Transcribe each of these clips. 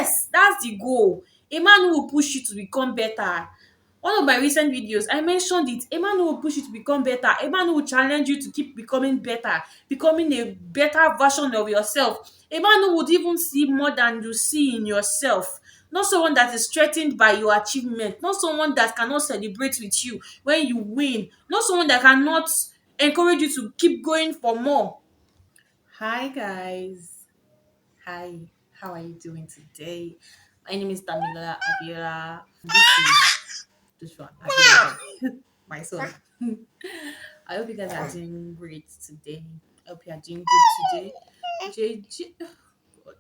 Yes, that's the goal. A man who will push you to become better. One of my recent videos, I mentioned it. A man who will push you to become better, a man who will challenge you to keep becoming better, becoming a better version of yourself, a man who would even see more than you see in yourself. Not someone that is threatened by your achievement, not someone that cannot celebrate with you when you win, not someone that cannot encourage you to keep going for more. Hi guys. Hi, how are you doing today? My name is Tamilola Abiola. This is Joshua Abiola, my son. I hope you guys are doing great today. I hope you are doing good today. JJ, God.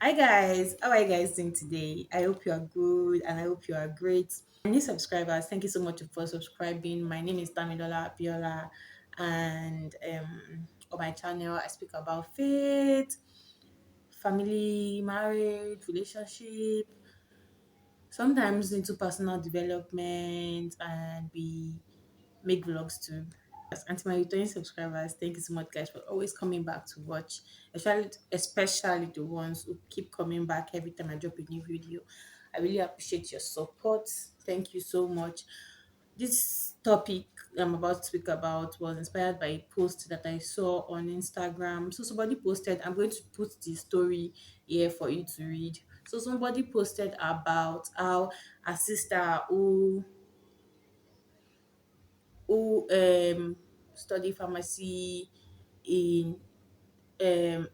Hi guys, how are you guys doing today? I hope you are good and I hope you are great. My new subscribers, thank you so much for subscribing. My name is Tamilola Abiola, and on my channel I speak about faith, family, marriage, relationship, sometimes into personal development, and we make vlogs too. And to my returning subscribers, thank you so much, guys, for always coming back to watch, especially the ones who keep coming back every time I drop a new video. I really appreciate your support. Thank you so much. This topic I'm about to speak about was inspired by a post that I saw on Instagram. So somebody posted, I'm going to put the story here for you to read. So somebody posted about how a sister who studied pharmacy in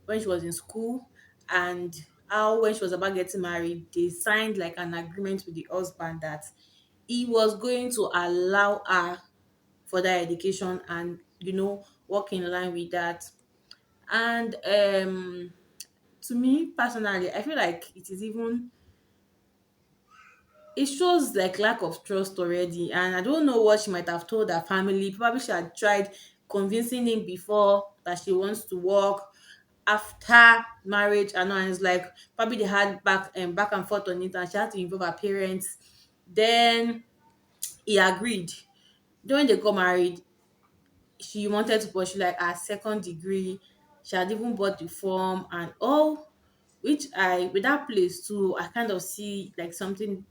when she was in school, and how when she was about getting married they signed like an agreement with the husband that he was going to allow her further education and work in line with that. And to me personally, I feel like it shows like lack of trust already, and I don't know what she might have told her family. Probably she had tried convincing him before that she wants to work after marriage, and it's like probably they had back and forth on it, and she had to involve her parents. Then he agreed. Then when they got married, she wanted to pursue like her second degree. She had even bought the form and all, which I with that place too, I kind of see like something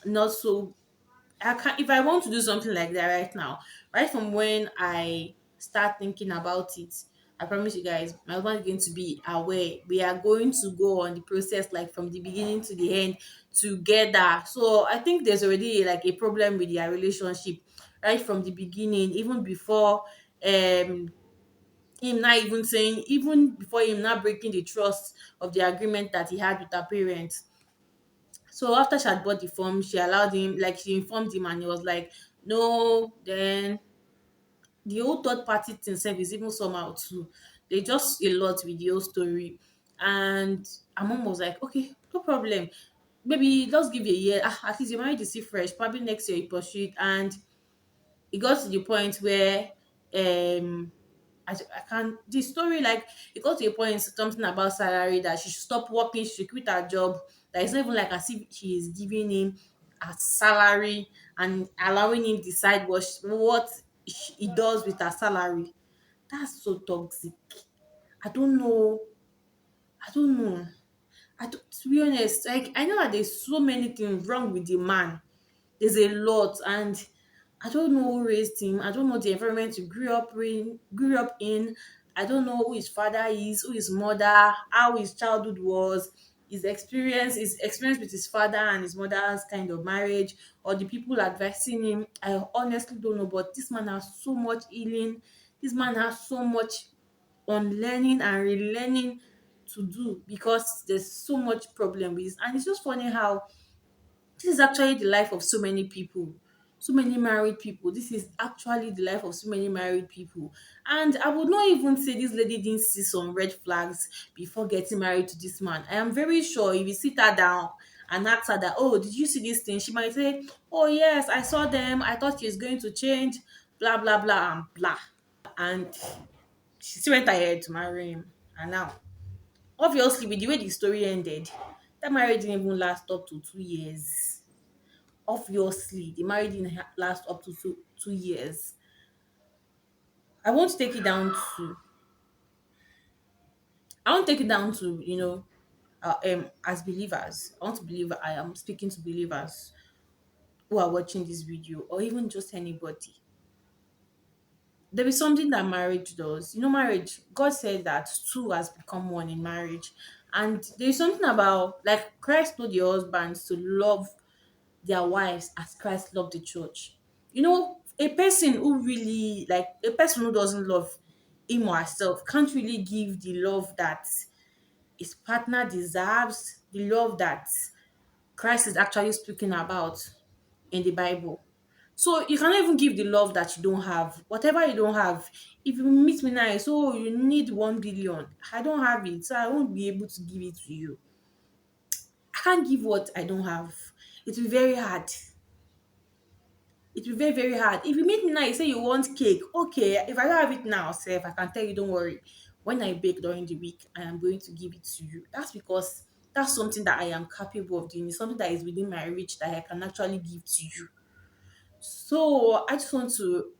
not so. I can If I want to do something like that right now, right from when I start thinking about it, I promise you guys, my husband is going to be aware. We are going to go on the process like from the beginning to the end together. So I think there's already like a problem with their relationship right from the beginning, even before um him not even saying, even before him not breaking the trust of the agreement that he had with her parents. So after she had bought the form, she allowed him, like she informed him, and he was like, no. Then the whole third party thing sef is even somehow too. They just a lot with the whole story. And her mom was like, okay, no problem. Maybe just give you a year. At least you're married to see fresh. Probably next year you pursue it. And it got to the point where um I can't the story like it got to a point something about salary that she should stop working, she should quit her job. That it's not even like as if she is giving him a salary and allowing him decide what he does with her salary. That's so toxic. I don't know. I don't know. To be honest, like I know that there's so many things wrong with the man. There's a lot, and I don't know who raised him. I don't know the environment he grew up in. I don't know who his father is, who his mother, how his childhood was, his experience with his father and his mother's kind of marriage, or the people advising him. I honestly don't know, but this man has so much healing. This man has so much unlearning and relearning to do, because there's so much problem with this. And it's just funny how this is actually the life of so many people, so many married people. This is actually the life of so many married people. And I would not even say this lady didn't see some red flags before getting married to this man. I am very sure if you sit her down and ask her that, oh, did you see this thing? She might say, oh, yes, I saw them. I thought she's going to change, blah, blah, blah, and blah. And she still went ahead to marry him. And now, obviously, with the way the story ended, that marriage didn't even last up to 2 years. Obviously the marriage didn't last up to two years. I won't take it down to I won't take it down to, as believers. I want to believe I am speaking to believers who are watching this video, or even just anybody. There is something that marriage does. Marriage, God said that two has become one in marriage. And there is something about, like, Christ told the husbands to love their wives as Christ loved the church. A person who doesn't love him or herself can't really give the love that his partner deserves, the love that Christ is actually speaking about in the Bible. So you cannot even give the love that you don't have. Whatever you don't have, if you meet me now, and say, oh, you need 1 billion. I don't have it, so I won't be able to give it to you. I can't give what I don't have. It will be very hard. It will be very, very hard. If you meet me now, you say you want cake. Okay, if I don't have it now, Seth, I can tell you, don't worry. When I bake during the week, I am going to give it to you. That's because that's something that I am capable of doing. It's something that is within my reach that I can actually give to you. So I just want to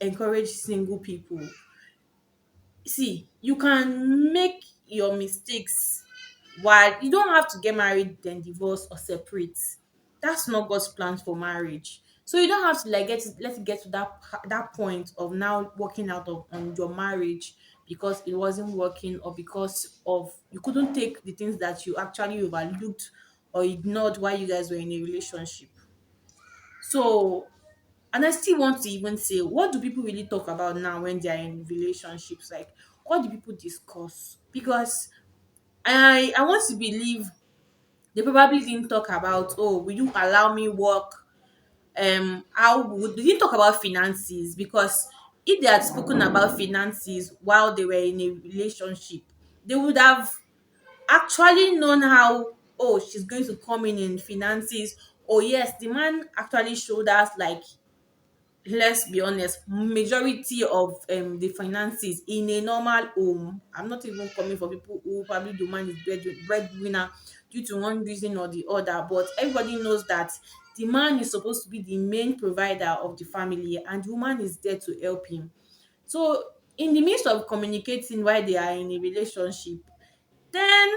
encourage single people. See, you can make your mistakes while you don't have to get married, then divorce or separate. That's not God's plan for marriage. So you don't have to like let it get to that point of now working out of on your marriage because it wasn't working, or because of you couldn't take the things that you actually overlooked or ignored while you guys were in a relationship. So, and I still want to even say, what do people really talk about now when they are in relationships? Like, what do people discuss? Because I want to believe they probably didn't talk about, oh, will you allow me work? They didn't talk about finances, because if they had spoken about finances while they were in a relationship, they would have actually known how, oh, she's going to come in finances. Oh yes, the man actually showed us, like, let's be honest, majority of the finances in a normal home. I'm not even coming for people who probably the man is breadwinner due to one reason or the other, but everybody knows that the man is supposed to be the main provider of the family and the woman is there to help him. So in the midst of communicating while they are in a relationship, then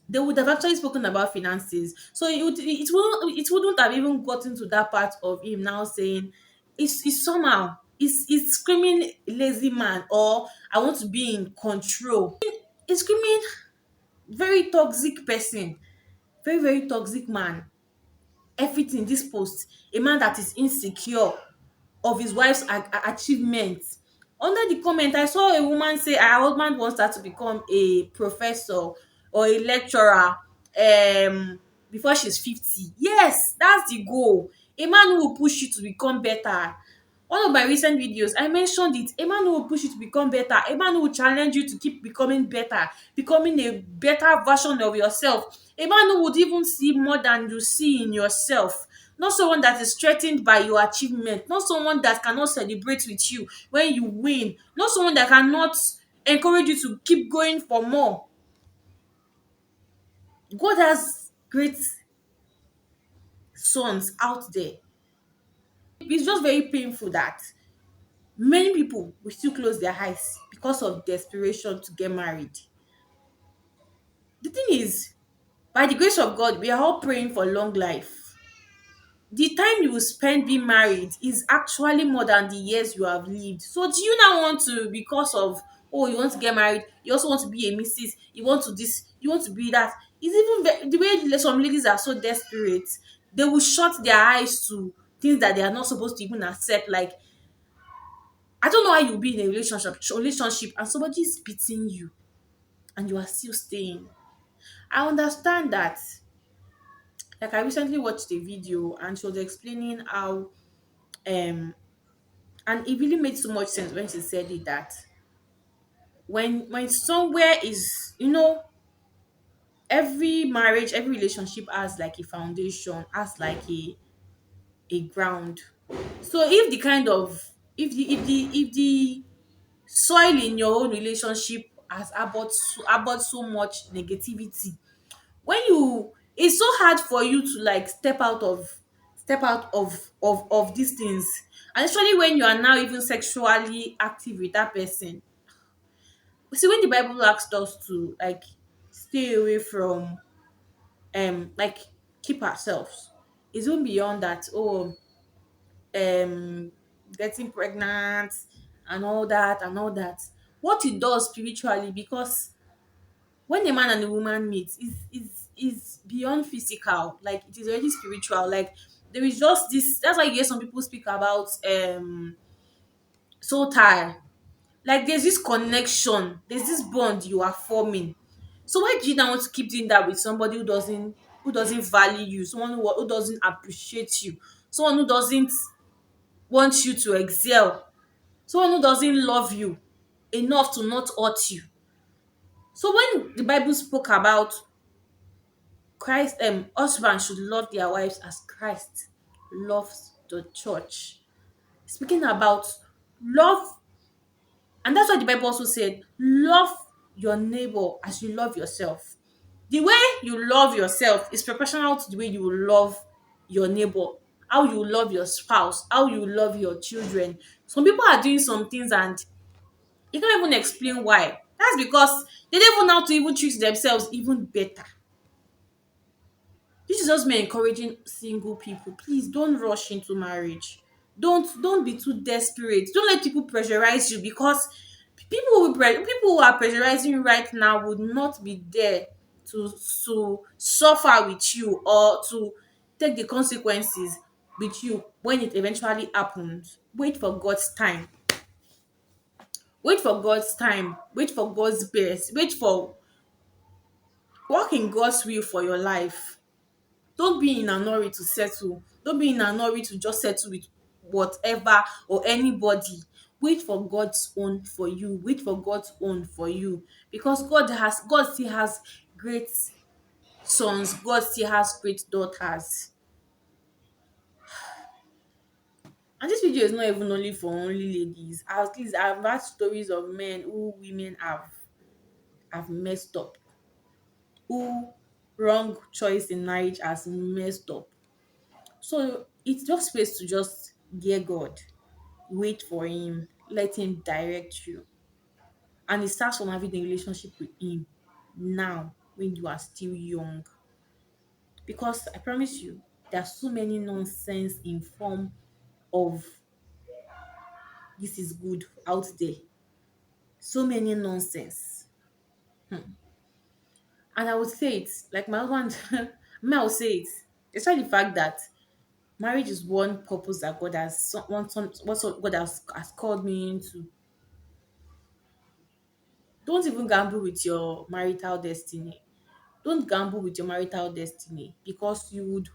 they would have actually spoken about finances. So it wouldn't have even gotten to that part of him now saying, it's somehow it's screaming lazy man, or I want to be in control. It's screaming very toxic person, very, very toxic man. Everything this post, a man that is insecure of his wife's achievements. Under the comment, I saw a woman say her husband wants her to become a professor or a lecturer before she's 50. Yes, that's the goal. A man who will push you to become better. One of my recent videos, I mentioned it. A man who will push you to become better, a man who will challenge you to keep becoming better, becoming a better version of yourself, a man who would even see more than you see in yourself. Not someone that is threatened by your achievement, not someone that cannot celebrate with you when you win, not someone that cannot encourage you to keep going for more. God has great sons out there. It's just very painful that many people will still close their eyes because of desperation to get married. The thing is, by the grace of God, we are all praying for long life. The time you will spend being married is actually more than the years you have lived. So do you now want to, because of, oh, you want to get married, you also want to be a missus, you want to this, you want to be that. It's even the way some ladies are so desperate, they will shut their eyes to things that they are not supposed to even accept. Like, I don't know how you'll be in a relationship and somebody is beating you and you are still staying. I understand that. Like, I recently watched a video and she was explaining how um and it really made so much sense when she said it, that when somewhere is, every marriage, every relationship has like a foundation, has like a ground. So if the kind of if the soil in your own relationship has harbored so much negativity, when you it's so hard for you to like step out of these things. And especially when you are now even sexually active with that person. See, when the Bible asked us to like stay away from like keep ourselves, it's even beyond that. Oh, getting pregnant and all that and all that. What it does spiritually, because when a man and a woman meet, is beyond physical. Like it is already spiritual. Like there is just this. That's why you hear some people speak about soul tie. Like there's this connection, there's this bond you are forming. So why do you now want to keep doing that with somebody who doesn't value you, someone who doesn't appreciate you, someone who doesn't want you to excel, someone who doesn't love you enough to not hurt you? So when the Bible spoke about Christ, husbands should love their wives as Christ loves the church. Speaking about love. And that's why the Bible also said, love your neighbor as you love yourself. The way you love yourself is proportional to the way you will love your neighbor, how you love your spouse, how you love your children. Some people are doing some things and you can't even explain why. That's because they don't even know how to even treat themselves even better. This is just me encouraging single people. Please don't rush into marriage. Don't be too desperate. Don't let people pressurize you, because people who are pressurizing you right now would not be there to suffer with you or to take the consequences with you when it eventually happens. Wait for God's time. Wait for God's time. Wait for God's best. Wait for work in God's will for your life. Don't be in a hurry to settle. Don't be in a hurry to just settle with whatever or anybody. Wait for God's own for you. Wait for God's own for you. Because God still has great sons. God still has great daughters. And this video is not even only for only ladies. At least I've heard stories of men who women have messed up. Who wrong choice in marriage has messed up. So it's just space to just dear God, wait for Him, let Him direct you. And it starts from having a relationship with Him now when you are still young. Because I promise you, there are so many nonsense in form of this is good out there. So many nonsense. And I would say it, like my husband, me, I would say it. Despite the fact that marriage is one purpose that God has, what God has called me into. Don't even gamble with your marital destiny. Don't gamble with your marital destiny, because you would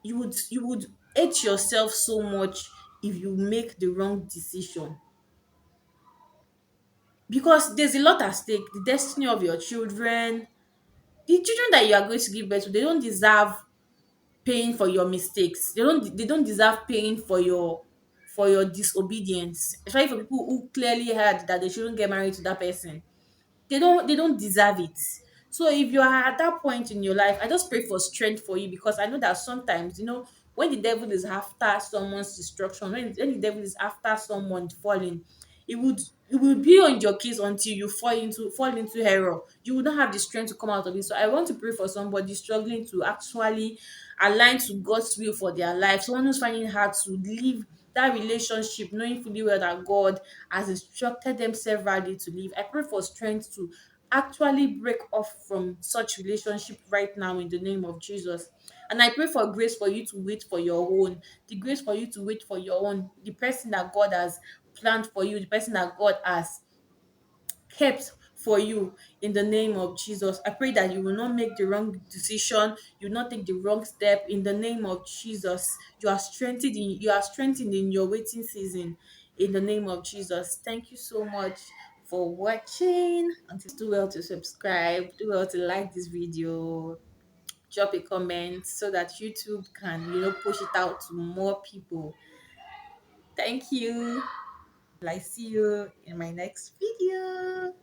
you would hate yourself so much if you make the wrong decision, because there's a lot at stake. The destiny of your children, the children that you are going to give birth to, they don't deserve paying for your mistakes. They don't deserve paying for your disobedience, especially for people who clearly heard that they shouldn't get married to that person. They don't deserve it. So if you are at that point in your life, I just pray for strength for you, because I know that sometimes, when the devil is after someone's destruction, when the devil is after someone falling, it would it will be on your case until you fall into error. You will not have the strength to come out of it. So I want to pray for somebody struggling to actually align to God's will for their life, someone who's finding it hard to live that relationship, knowing fully well that God has instructed them severally to live. I pray for strength to actually break off from such relationship right now in the name of Jesus. And I pray for grace for you to wait for your own, the grace for you to wait for your own, the person that God has planned for you, the person that God has kept for you in the name of Jesus. I pray that you will not make the wrong decision, you will not take the wrong step in the name of Jesus. You are strengthened in your waiting season in the name of Jesus. Thank you so much for watching. Until do well to subscribe, do well to like this video, drop a comment so that YouTube can push it out to more people. Thank you. I see you in my next video.